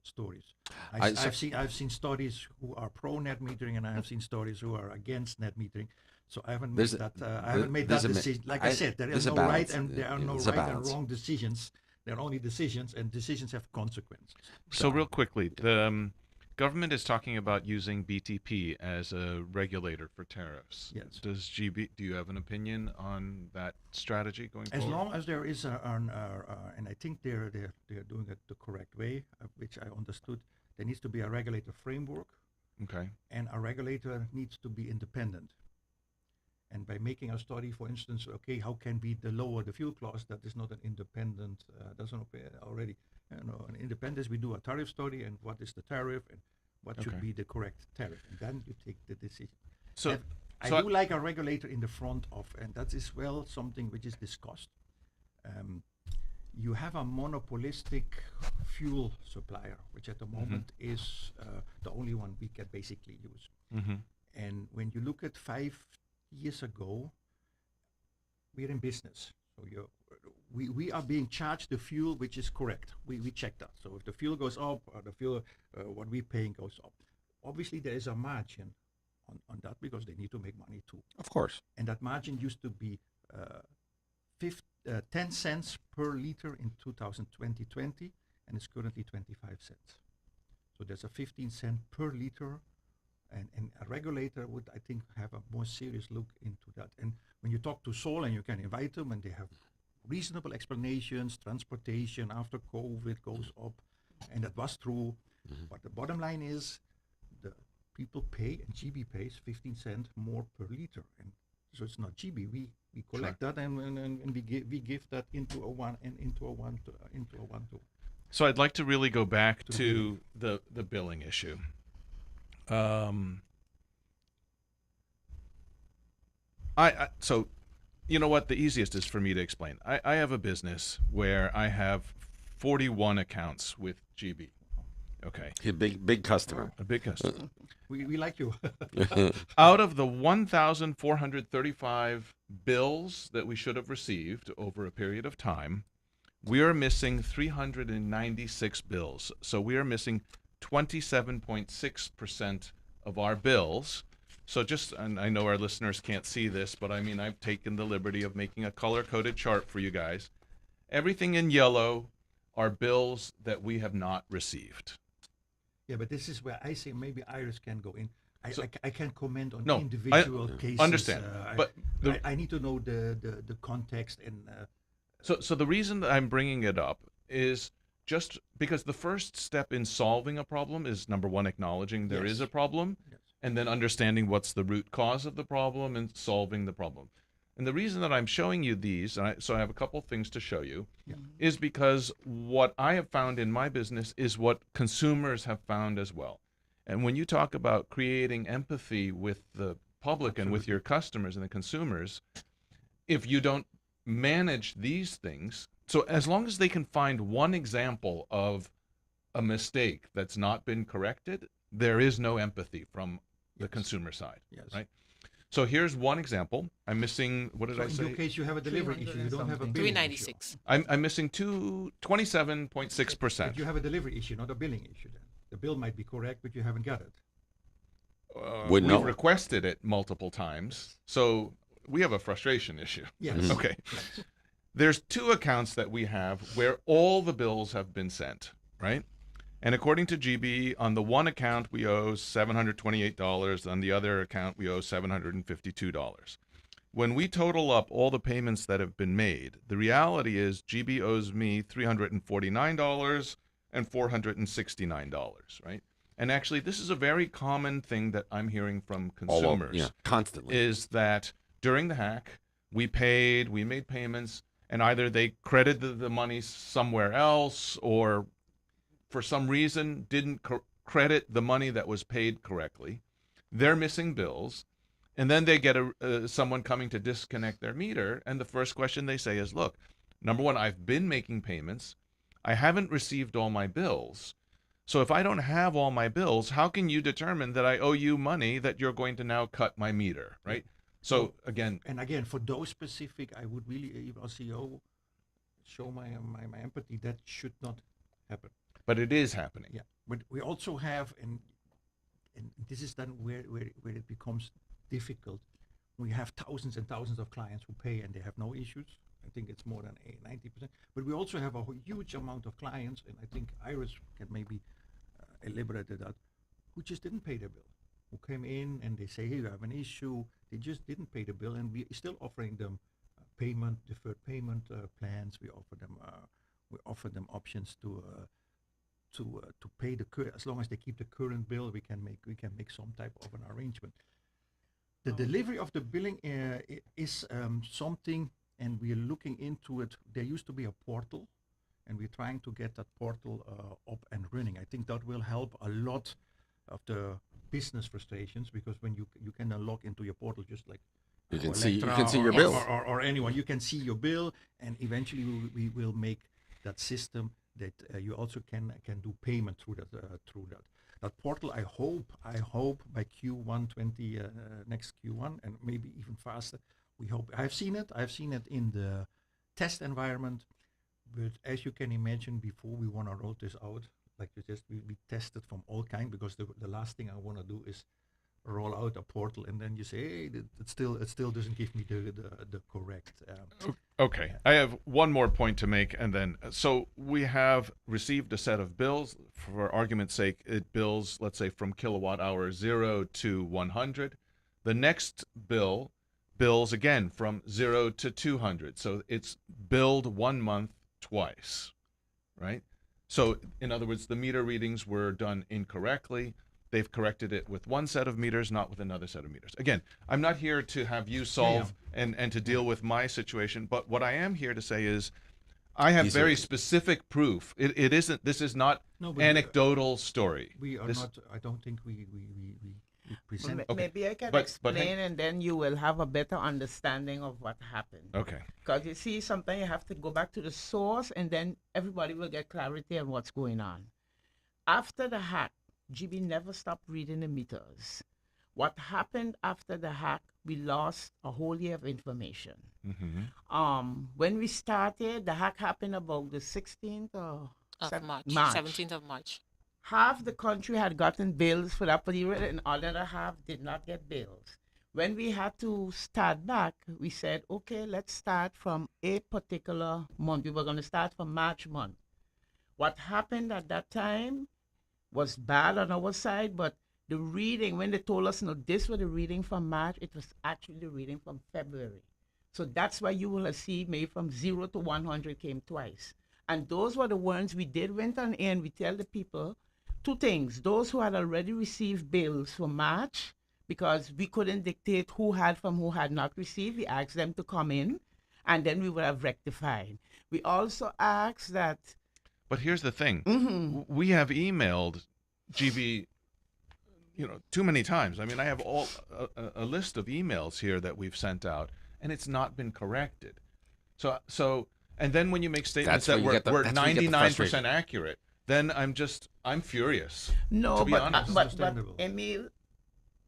stories. I've seen studies who are pro net metering, and I have seen studies who are against net metering. So I haven't made that decision. Like I said, there is no right and there are no right and wrong decisions. There are only decisions, and decisions have consequences. So real quickly, the government is talking about using BTP as a regulator for tariffs. Yes. Does GEBE, do you have an opinion on that strategy going forward? As long as there is and I think they're doing it the correct way, which I understood, there needs to be a regulator framework. Okay. And a regulator needs to be independent. And by making a study, for instance, okay, how can we lower the fuel clause? That is not an independent, that's not already, an independence. We do a tariff study, and what is the tariff, and what should be the correct tariff, and then you take the decision. So, I do like a regulator in the front of, and that is well something which is discussed. You have a monopolistic fuel supplier, which at the moment is the only one we can basically use. And when you look at 5 years ago, we're in business. So we are being charged the fuel which is correct. We check that. So if the fuel goes up, or the fuel what we're paying goes up, obviously there is a margin on that, because they need to make money too. Of course. And that margin used to be 10 cents per liter in 2020, and it's currently 25 cents. So there's a 15-cent per liter. And a regulator would, I think, have a more serious look into that. And when you talk to Sol, and you can invite them, and they have reasonable explanations, transportation after COVID goes up, and that was true. But the bottom line is the people pay, and GEBE pays 15 cents more per liter. And so it's not GEBE. We collect that, and we give that into a one too. So I'd like to really go back to the billing issue. So, you know what? The easiest is for me to explain. I have a business where I have 41 accounts with GEBE. Okay. A big customer. A big customer. We like you. Out of the 1,435 bills that we should have received over a period of time, we are missing 396 bills. So we are missing 27.6% of our bills. So and I know our listeners can't see this, but I mean, I've taken the liberty of making a color-coded chart for you guys. Everything in yellow are bills that we have not received. Yeah, but this is where I say maybe Iris can go in. I can't comment on No, individual cases. Understand, but I need to know the context and. So the reason that I'm bringing it up is just because the first step in solving a problem is, number one, acknowledging there is a problem, and then understanding what's the root cause of the problem and solving the problem. And the reason that I'm showing you these, so I have a couple things to show you, is because what I have found in my business is what consumers have found as well. And when you talk about creating empathy with the public and with your customers and the consumers, if you don't manage these things, so as long as they can find one example of a mistake that's not been corrected, there is no empathy from the consumer side, right? So here's one example. I'm missing, what did I say? In your case, you have a delivery issue. You don't have a billing 396. issue. I'm missing 27.6%. But you have a delivery issue, not a billing issue then. The bill might be correct, but you haven't got it. We've requested it multiple times, so we have a frustration issue. Yes. Okay. There's two accounts that we have where all the bills have been sent, right? And according to GEBE, on the one account we owe $728, on the other account we owe $752. When we total up all the payments that have been made, the reality is GEBE owes me $349 and $469, right? And actually, this is a very common thing that I'm hearing from consumers. Constantly. Is that during the hack, we made payments, and either they credited the money somewhere else, or for some reason didn't credit the money that was paid correctly. They're missing bills, and then they get someone coming to disconnect their meter, and the first question they say is, look, number one, I've been making payments. I haven't received all my bills. So if I don't have all my bills, how can you determine that I owe you money that you're going to now cut my meter, right? So again, and again, for those specific, I would really, even as CEO, show my empathy. That should not happen. but it is happening. Yeah, but we also have, and this is then where it becomes difficult. We have thousands and thousands of clients who pay and they have no issues. I think it's more than 90%. But we also have a huge amount of clients, and I think Iris can maybe elaborate that, who just didn't pay their bill, who came in and they say, hey, you have an issue. They just didn't pay the bill, and we're still offering them deferred payment plans. We offer them options to pay as long as they keep the current bill. We can make some type of an arrangement. The delivery of the billing is something, and we are looking into it. There used to be a portal, and we're trying to get that portal up and running. I think that will help a lot of the business frustrations, because when you can log into your portal, just like You can Electra see your or, bill. or anyone, you can see your bill, and eventually we will make that system that you also can do payment through that portal. I hope by Q1 20 next Q1, and maybe even faster. We hope. I've seen it in the test environment, but as you can imagine, before we want to roll this out, like we tested from all kinds, because the last thing I want to do is roll out a portal and then you say, hey, it still doesn't give me the correct. Okay, I have one more point to make, and then so we have received a set of bills. For argument's sake, it bills, let's say, from kilowatt hour 0 to 100. The next bill bills again from 0 to 200. So it's billed 1 month twice, right? So in other words, the meter readings were done incorrectly. They've corrected it with one set of meters, not with another set of meters. Again, I'm not here to have you solve and to deal with my situation, but what I am here to say is I have very specific proof. This is not anecdotal story. We are not, I don't think we present. Well, maybe I can explain, and then you will have a better understanding of what happened. Okay. Because you see, sometimes you have to go back to the source, and then everybody will get clarity on what's going on. After the hack, GEBE never stopped reading the meters. What happened after the hack, we lost a whole year of information. Mm-hmm. When we started, the hack happened about the 16th of March, 17th of March. Half the country had gotten bills for that period, and other half did not get bills. When we had to start back, we said, okay, let's start from a particular month. We were going to start from March month. What happened at that time was bad on our side, but the reading, when they told us, no, this was the reading from March, it was actually the reading from February. So that's why you will see maybe from 0 to 100 came twice. And those were the ones we did went on air, and we tell the people two things. Those who had already received bills for March, because we couldn't dictate who had from who had not received, we asked them to come in, and then we would have rectified. We also asked that. But here's the thing. Mm-hmm. We have emailed GEBE, too many times. I mean, I have a list of emails here that we've sent out, and it's not been corrected. So, and then when you make statements that we're 99% accurate, then I'm furious. No, to be honest. but Emil,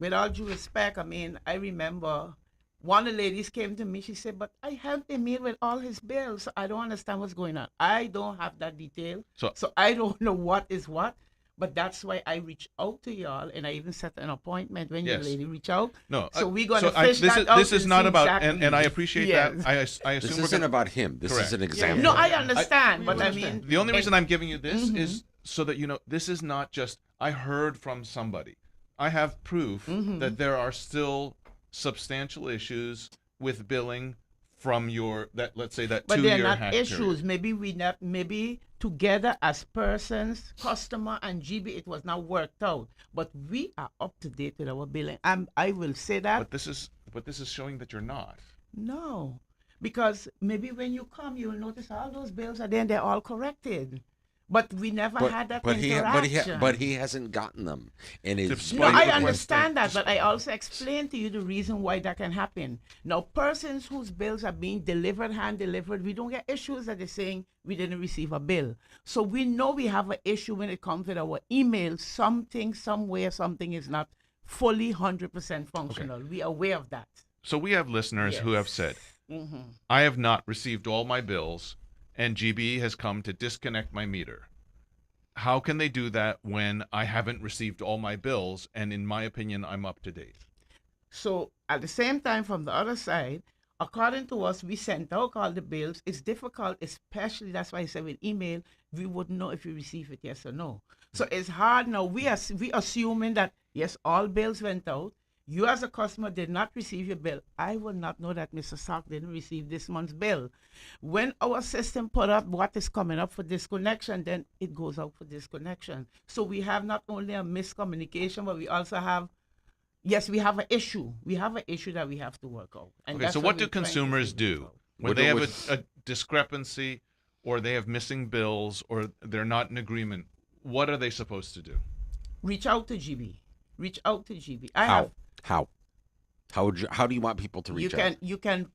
with all due respect, I mean, I remember one of the ladies came to me. She said, but I helped Emil with all his bills. I don't understand what's going on. I don't have that detail. So I don't know what is what. But that's why I reached out to y'all, and I even set an appointment when your lady reached out. No, so we're going to fish that out. This is not about, exactly. and I appreciate that. I assume this isn't about him. This is an example. No, I understand, but I mean, the only reason I'm giving you this is so that this is not just I heard from somebody. I have proof that there are still substantial issues with billing from let's say that 2-year hack period. But they're not issues. Maybe together as persons, customer and GEBE, it was not worked out. But we are up to date with our billing. I will say that. But this is showing that you're not. No, Because maybe when you come, you'll notice all those bills are there and they're all corrected. But we never had that interaction. But he hasn't gotten them, and No, Despite I the understand that, question- but I also explained to you the reason why that can happen. Now, persons whose bills are being delivered, hand delivered, we don't get issues that they're saying we didn't receive a bill. So we know we have an issue when it comes with our email. Something, somewhere, something is not fully 100% functional. We are aware of that. So we have listeners who have said, I have not received all my bills, and GBE has come to disconnect my meter. How can they do that when I haven't received all my bills, and in my opinion, I'm up to date? So at the same time, from the other side, according to us, we sent out all the bills. It's difficult, especially that's why I said with email, we wouldn't know if you receive it, yes or no. So it's hard now. We assuming that yes, all bills went out. You as a customer did not receive your bill. I will not know that Mr. Soc didn't receive this month's bill. When our system put up what is coming up for disconnection, then it goes out for disconnection. So we have not only a miscommunication, but we also have, yes, we have an issue. We have an issue that we have to work out. And Okay, that's so what do we're trying to consumers figure do out. when What they do- have a discrepancy, or they have missing bills, or they're not in agreement? What are they supposed to do? Reach out to GB. Reach out to GB. How do you want people to reach out? You can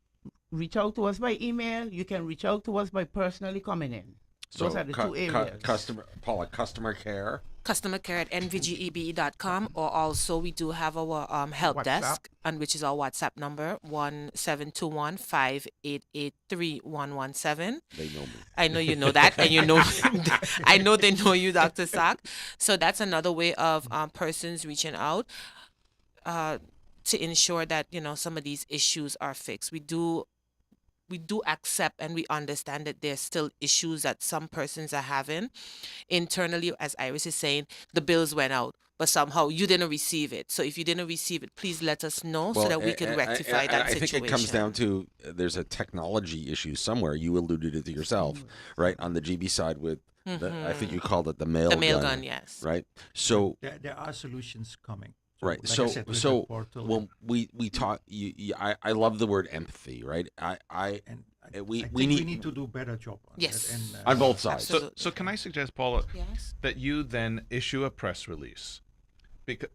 reach out to us by email. You can reach out to us by personally coming in. Those are the two areas. Customer care. Customer care at nvgebe.com, or also we do have our help WhatsApp. desk, and which is our WhatsApp number 1721-588-3117. They know me. I know you know that, and you know, I know they know you, Dr. Soc. So that's another way of persons reaching out to ensure that some of these issues are fixed. We do accept and we understand that there's still issues that some persons are having internally. As Iris is saying, the bills went out, but somehow you didn't receive it. So if you didn't receive it, please let us know so that we can rectify that I situation. think it comes down to there's a technology issue somewhere. You alluded it to yourself, right? On the GB side with, I think you called it the mail gun. The mail gun, yes. Right? So There are solutions coming. right. like So I said, with the so portal when we talk, I love the word empathy, right? and we think need we need to do a better job on Yes. that. And, on both sides. Absolutely. So can I suggest, Paula, Yes. that you then issue a press release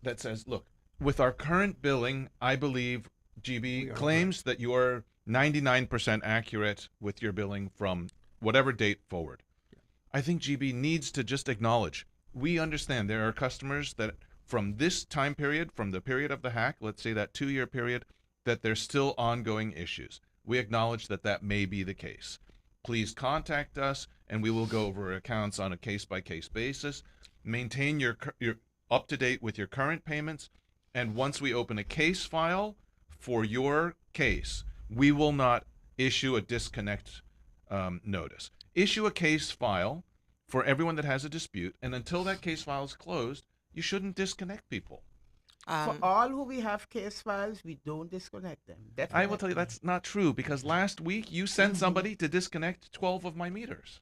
that says, look, with our current billing, I believe We GB are claims that you are 99% accurate with your billing from whatever date forward. I think GB needs to just acknowledge, we understand there are customers that from this time period, from the period of the hack, let's say that 2-year period, that there's still ongoing issues. We acknowledge that that may be the case. Please contact us, and we will go over accounts on a case-by-case basis. Maintain your up to date with your current payments, and once we open a case file for your case, we will not issue a disconnect notice. Issue a case file for everyone that has a dispute, and until that case file is closed, you shouldn't disconnect people. For all who we have case files, we don't disconnect them. I will tell you that's not true, because last week you sent somebody to disconnect 12 of my meters.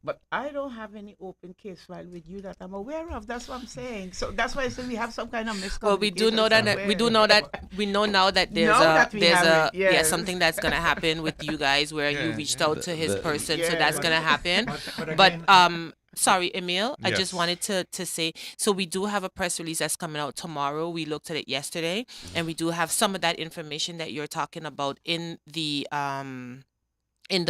But I don't have any open case file with you that I'm aware of. That's what I'm saying. So that's why I say we have some kind of miscommunication. Well, we do know that we know now that there's something that's gonna happen with you guys where you Yeah, reached yeah. out to his person, so Yeah. that's gonna happen. But But again, sorry, Emil, I Yes. just wanted to say, so we do have a press release that's coming out tomorrow. We looked at it yesterday, and we do have some of that information that you're talking about in the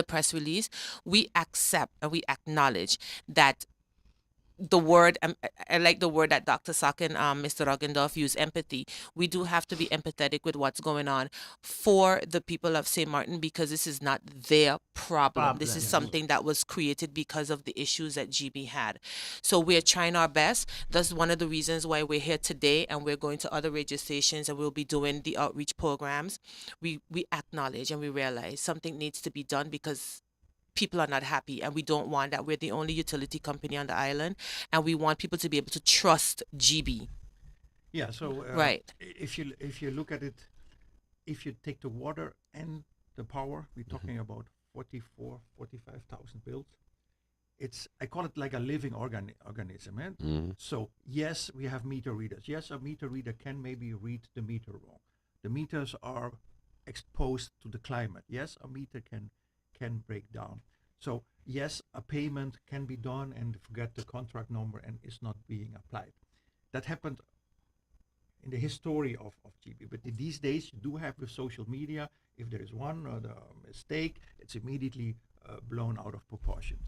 press release. We accept and we acknowledge that the word, I like the word that Dr. Soc and Mr. Roggendorf use, empathy. We do have to be empathetic with what's going on for the people of St. Martin, because this is not their problem. This is Yes. something that was created because of the issues that GB had. So we're trying our best. That's one of the reasons why we're here today, and we're going to other radio stations, and we'll be doing the outreach programs. We acknowledge and we realize something needs to be done, because people are not happy, and we don't want that. We're the only utility company on the island, and we want people to be able to trust GB. yeah. So Right. if you look at it, if you take the water and the power, we're talking about 45,000 bills. I call it like a living organism. Eh? So yes, we have meter readers. Yes, a meter reader can maybe read the meter wrong. The meters are exposed to the climate. Yes, a meter can break down. So yes, a payment can be done and forget the contract number and is not being applied. That happened in the history of GEBE. But these days, you do have with social media, if there is one mistake, it's immediately blown out of proportion.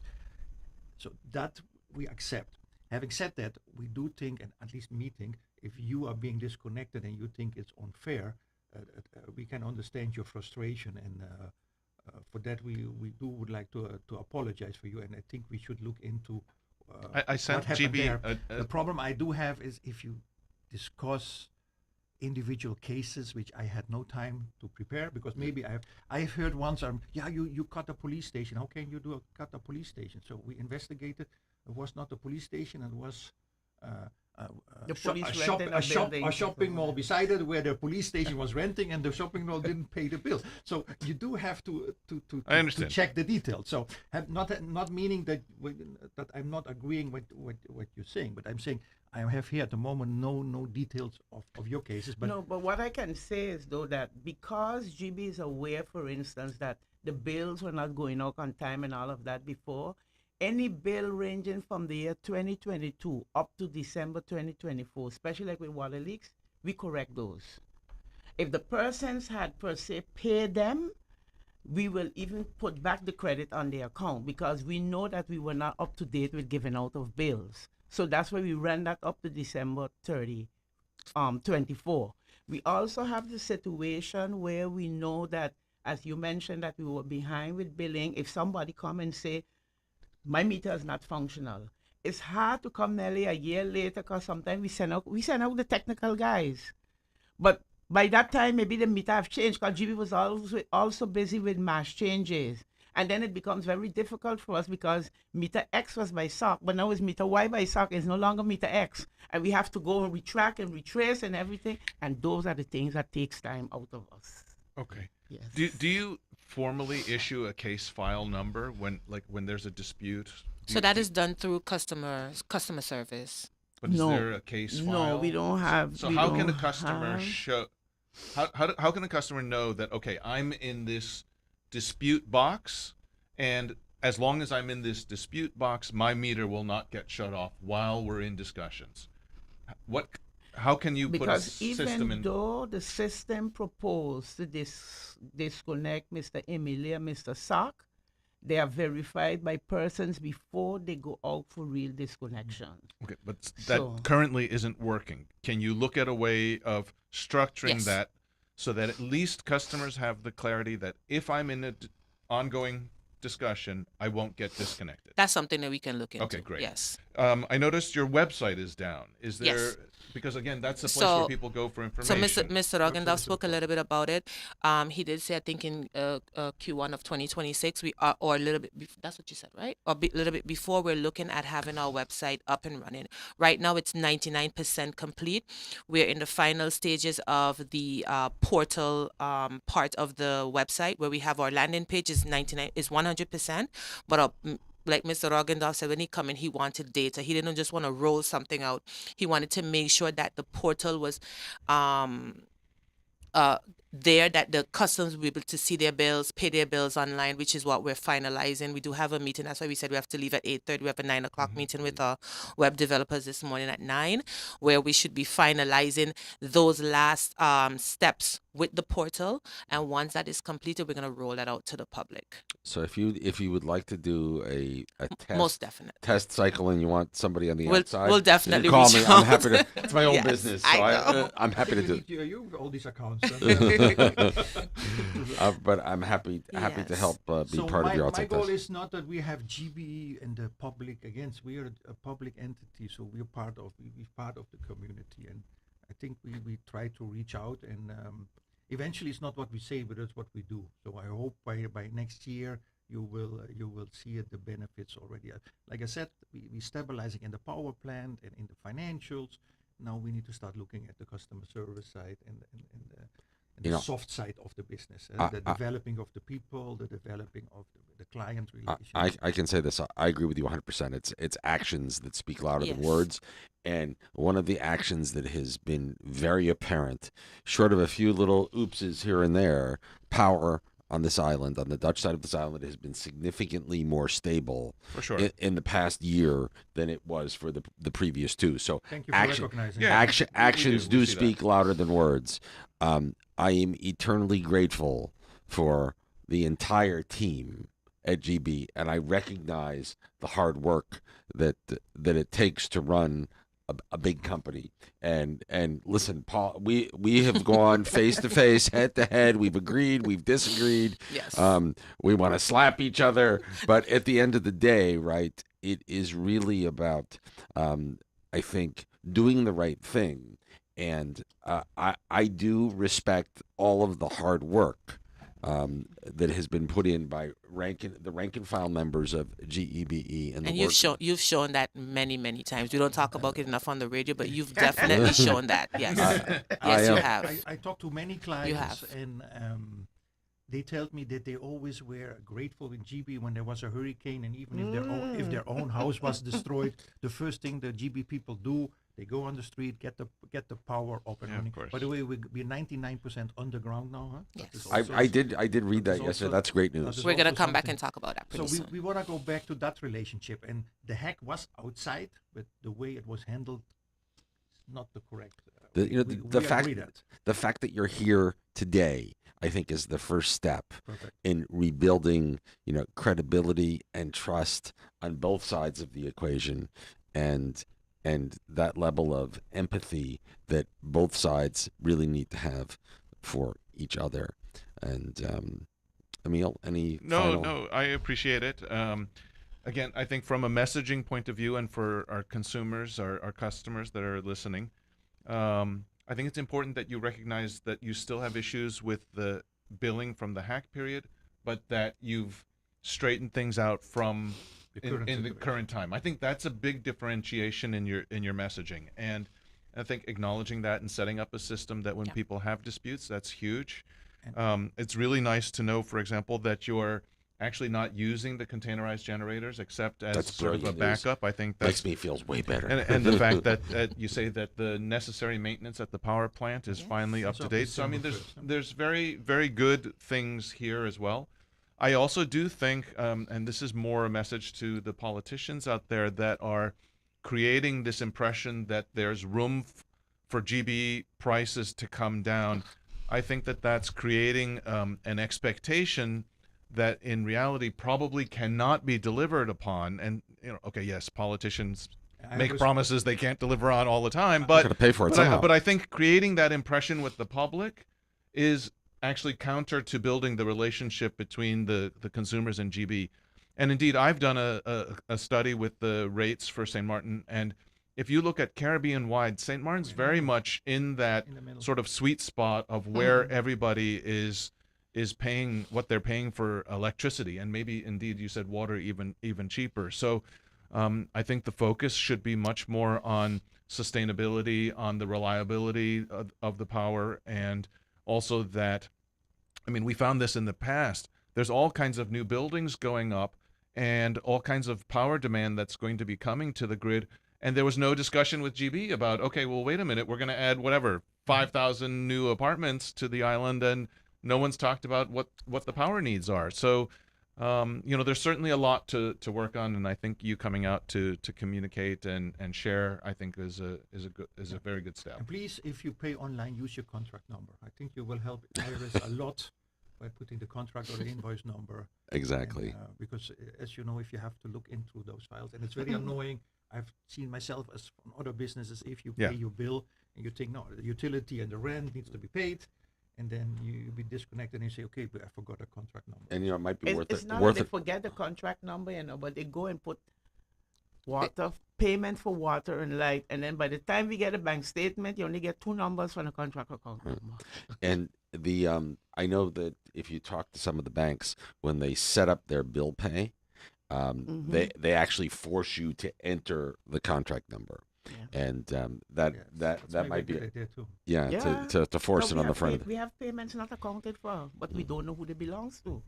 So that we accept. Having said that, we do think, and at least me think, if you are being disconnected and you think it's unfair, we can understand your frustration, and for that we would like to apologize for you, and I think we should look into I sent what happened GEBE there. The problem I do have is if you discuss individual cases which I had no time to prepare, because maybe I've heard once, you cut a police station. How can you cut a police station? So we investigated. It was not a police station. It was a shopping mall beside it, where the police station was renting, and the shopping mall didn't pay the bill. So you do have to I understand. check the details. So not meaning that that I'm not agreeing with what you're saying, but I'm saying I have here at the moment no details of your cases. But no, but what I can say is though that because GEBE is aware, for instance, that the bills were not going out on time and all of that before, any bill ranging from the year 2022 up to December 2024, especially like with water leaks, we correct those. If the persons had per se paid them, we will even put back the credit on their account because we know that we were not up to date with giving out of bills. So that's why we ran that up to December 30, 24. We also have the situation where we know that, as you mentioned, that we were behind with billing. If somebody come and say, my meter is not functional, it's hard to come nearly a year later because sometimes we send out the technical guys. But by that time, maybe the meter have changed because GEBE was also busy with mass changes. And then it becomes very difficult for us because meter X was by Soc, but now it's meter Y by Soc. It's no longer meter X. And we have to go and retrack and retrace and everything. And those are the things that takes time out of us. Okay. Yes. Do you formally issue a case file number when there's a dispute? So that is done through customer service. But is No. there a case file? No, we don't have. So we how can don't the customer have- show? How can the customer know that, okay, I'm in this dispute box, and as long as I'm in this dispute box, my meter will not get shut off while we're in discussions? How can you put a Because system even in? though the system proposed to disconnect Mr. Emil Lee and Mr. Soc, they are verified by persons before they go out for real disconnection. Okay, but that So- currently isn't working. Can you look at a way of structuring Yes. that so that at least customers have the clarity that if I'm in an ongoing discussion, I won't get disconnected? That's something that we can look into. Okay, great. Yes. I noticed your website is down. Is there? Yes. Because again, that's the place So- where people go for So information. Mr. Roggendorf spoke a little bit about it. He did say, I think in Q1 of 2026, we are, or a little bit, that's what you said, right? Or a little bit before, we're looking at having our website up and running. Right now, it's 99% complete. We're in the final stages of the portal part of the website, where we have our landing page is 100%, but like Mr. Roggendorf said, when he come in, he wanted data. He didn't just want to roll something out. He wanted to make sure that the portal was there, that the customers will be able to see their bills, pay their bills online, which is what we're finalizing. We do have a meeting. That's why we said we have to leave at 8:30. We have a 9 o'clock meeting with our web developers this morning at 9, where we should be finalizing those last steps with the portal. And once that is completed, we're going to roll that out to the public. So if you would like to do a test Most definitely. test cycle and you want somebody on the We'll- outside, we'll you definitely call reach me. I'm out. happy to. It's my own Yes, business, so I know. I'm happy to do. you have all these accounts. But I'm happy to Yes. help be So part of your my outside goal test. is not that we have GBE and the public against. We are a public entity, so we're part of the community, and I think we try to reach out, and eventually it's not what we say, but it's what we do. So I hope by next year you will see the benefits already. Like I said, we stabilizing in the power plant and in the financials. Now we need to start looking at the customer service side and the soft side of the business, the developing of the people, the developing of the client relationship. I can say this. I agree with you 100%. It's actions that speak louder than Yes. words. And one of the actions that has been very apparent, short of a few little oopses here and there, power on this island, on the Dutch side of this island, has been significantly more stable For sure. in the past year than it was for the previous two. So Thank you for recognizing Yeah. that. actions we do see that. speak louder than words. I am eternally grateful for the entire team at GEBE, and I recognize the hard work that it takes to run a big company. And listen, Paul, we have gone face to face, head to head. We've agreed, we've disagreed. Yes. We want to slap each other, but at the end of the day, right, it is really about, I think, doing the right thing. And I do respect all of the hard work that has been put in by the rank and file members of GEBE and the And work. you've shown that many times. We don't talk about it enough on the radio, but you've definitely shown that. Yes. Yes, you have. I talked to many clients, and they told me that they always were grateful in GEBE when there was a hurricane, and even if their own house was destroyed, the first thing the GEBE people do, they go on the street, get the power up and Yeah, of running. course. By the way, we're 99% underground now, huh? That Yes. is also- I did read that There's yesterday. also- That's great that news. is We're going to also come back something. and talk about that So pretty soon. we want to go back to that relationship, and the hack was outside, but the way it was handled is not the correct. The fact that you're here today, I think, is the first step Perfect. in rebuilding, credibility and trust on both sides of the equation, and that level of empathy that both sides really need to have for each other. And Emil, any final? No, I appreciate it. Again, I think from a messaging point of view and for our consumers, our customers that are listening, I think it's important that you recognize that you still have issues with the billing from the hack period, but that you've straightened things out from in the current time. I think that's a big differentiation in your messaging, and I think acknowledging that and setting up a system that when people have disputes, that's huge. It's really nice to know, for example, that you're actually not using the containerized generators except as That's sort of a brilliant news. backup. I think Makes that's me feel way better. and the fact that you say that the necessary maintenance at the power plant is finally up It's to up date. So I mean, December 1st, huh? there's very good things here as well. I also do think, and this is more a message to the politicians out there that are creating this impression that there's room for GEBE prices to come down. I think that that's creating an expectation that in reality probably cannot be delivered upon. And okay, yes, politicians make promises they can't deliver on all the time, but Gotta pay for it somehow. but I think creating that impression with the public is actually counter to building the relationship between the consumers and GEBE. And indeed, I've done a study with the rates for St. Martin, and if you look at Caribbean-wide, St. Martin's very much in that In the middle. sort of sweet spot of where everybody is paying what they're paying for electricity, and maybe indeed you said water even cheaper. So I think the focus should be much more on sustainability, on the reliability of the power, and also that, I mean, we found this in the past. There's all kinds of new buildings going up and all kinds of power demand that's going to be coming to the grid. And there was no discussion with GEBE about, okay, well, wait a minute, we're going to add whatever, 5,000 new apartments to the island, and no one's talked about what the power needs are. So, there's certainly a lot to work on, and I think you coming out to communicate and share, I think is a very good step. And please, if you pay online, use your contract number. I think you will help IRS a lot by putting the contract or the invoice number. Exactly. And, because as you know, if you have to look into those files, and it's very annoying. I've seen myself as on other businesses, if you pay your bill and you think, no, the utility and the rent needs to be paid, and then you be disconnected and you say, okay, but I forgot a contract number. And it might be worth It's it. not Worth that they it. forget the contract number, but they go and put water payment for water and light, and then by the time we get a bank statement, you only get two numbers from the contract account number. And the I know that if you talk to some of the banks, when they set up their bill pay, they actually force you to enter the contract number. and Yeah, that's that maybe a might be good idea too. yeah, Yeah. to force it we on the have front of we have payments not accounted for, but we don't know who they belongs to.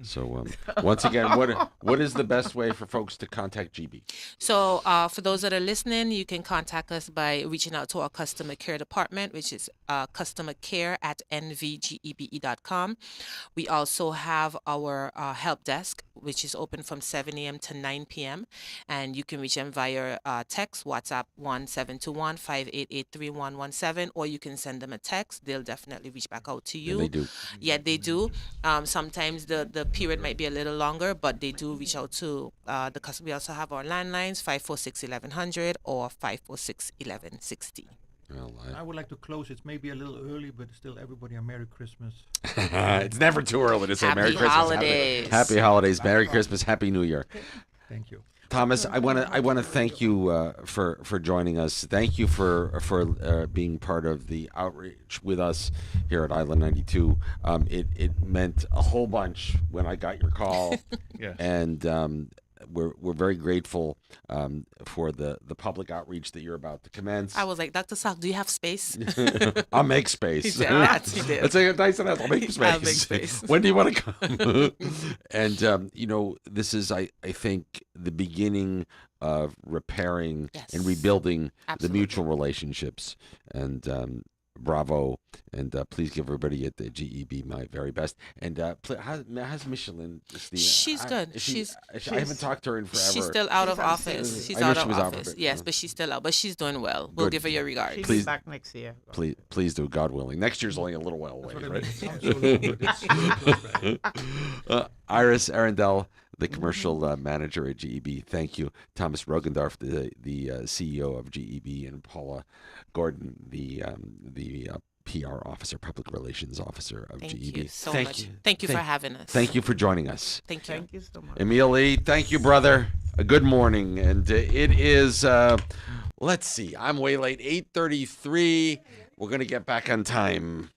So once again, what is the best way for folks to contact GB? So, for those that are listening, you can contact us by reaching out to our customer care department, which is customercare@nvgebe.com. We also have our help desk, which is open from 7 a.m. to 9 p.m. And you can reach them via text, WhatsApp 1721-588-3117, or you can send them a text. They'll definitely reach back out to And you. they do. Yeah, they do. Sometimes the period might be a little longer, but they do reach out to the customer. We also have our landlines 546-1100 or 546-1160. Well, I would like to close. It's maybe a little early, but still, everybody a Merry Christmas. it's never too early to say Happy Merry Christmas. holidays. Happy holidays. Merry Christmas. Happy New Year. Thank you. Thomas, I want to thank you for joining us. Thank you for being part of the outreach with us here at Island 92. It meant a whole bunch when I got your call, Yes. and we're very grateful for the public outreach that you're about to commence. I was like, Dr. Sock, do you have space? I'll make space. He said that. He did. Let's say it nice and nice. I'll make space. I'll make space. When do you want to come? And this is, I think, the beginning of repairing Yes. and rebuilding the Absolutely. mutual relationships. And bravo. And please give everybody at the GEB my very best. And how's Michelin? She's good. I haven't talked to her in forever. She's still out of She's on office. sick. She's I know out she of was out for a office. bit, Yes, yeah. but she's still out. But she's doing well. We'll Good. give her your regards. She'll Please- be back next year. Please do, God willing. Next year's only a little while away, That's what I right? mean. It sounds so long, but it's so close by. Iris Arundel, the commercial manager at GEB. Thank you. Thomas Rogendorf, the CEO of GEB, and Paula Gordon, the PR officer, public relations officer of Thank GEB. you so Thank much. you. Thank you for having us. Thank you for joining us. Thank you. Thank you so much. Emil Lee, thank you, brother. A good morning. And it is, let's see, I'm way late, 8:33. We're going to get back on time.